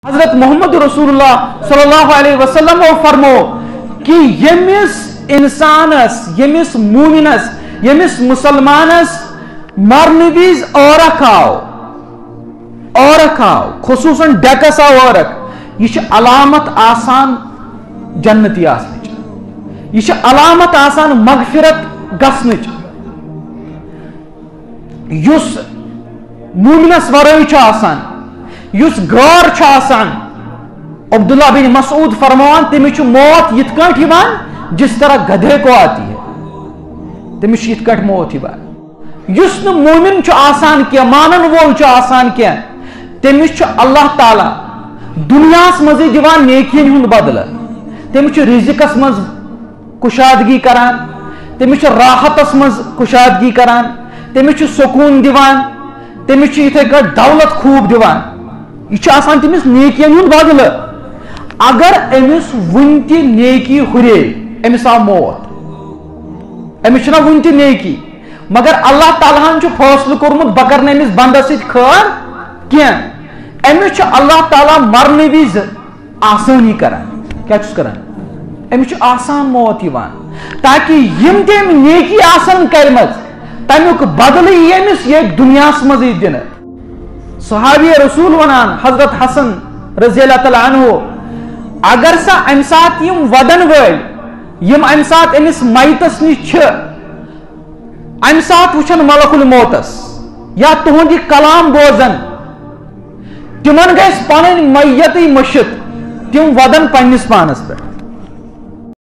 حضرت محمد رسول اللہ صلی اللہ علیہ وسلم فرمو کہ یمس انسانس یمس مومنس یمس مسلمانس مرن وز عورک آو خصوصاً ڈیکس آو عورک یہ علامت آسان جنتی آسنچ یہ علامت آسان مغفرت گسنچ یس مومنس ورائے آسان یس غار آسان عبداللہ بن مسعود فرمان تمہیں موت یت کٹ جس طرح گدھے کو آتی ہے تمہیں یت کٹ موت یس ن مومن آسان کی مانن وول آسان کی تمہیں اللہ تعالی دنیا مزے دیوان نیکین ہند بدلہ تمہیں رزقس مز کشادگی کران تمہیں راحتس مز کشادگی کران تمہیں سکون دیوان تمہیں اتھے کٹ دولت خوب دیوان یہ آسان تمس نیکین ہند بدل اگر امس ون تہ نیکی ہرے امس آو موت امس ون تہ نیکی مگر اللہ تعالیٰ ہن فیصلہ کورمت بہ کرن امس بندس سۭتۍ خیر کینٛہہ امس اللہ تعالیٰ مرن وز آسانی کران کیا کران امس آسان موت یوان تاکہ یم تہ نیکی آسان کرمژ تمیک بدلہ یی امس یہ دنیاس مزے دن صحابی رسول ونان حضرت حسن رضی اللہ تعالیٰ عنہ اگر سا ام سات یم ودن ول یم ام سات امس میتس نش ام سات وچھن ملک الموتس یا تہند یہ کلام بوزن تمن گھس پن میت مشت تم ودن پنس پانس پہ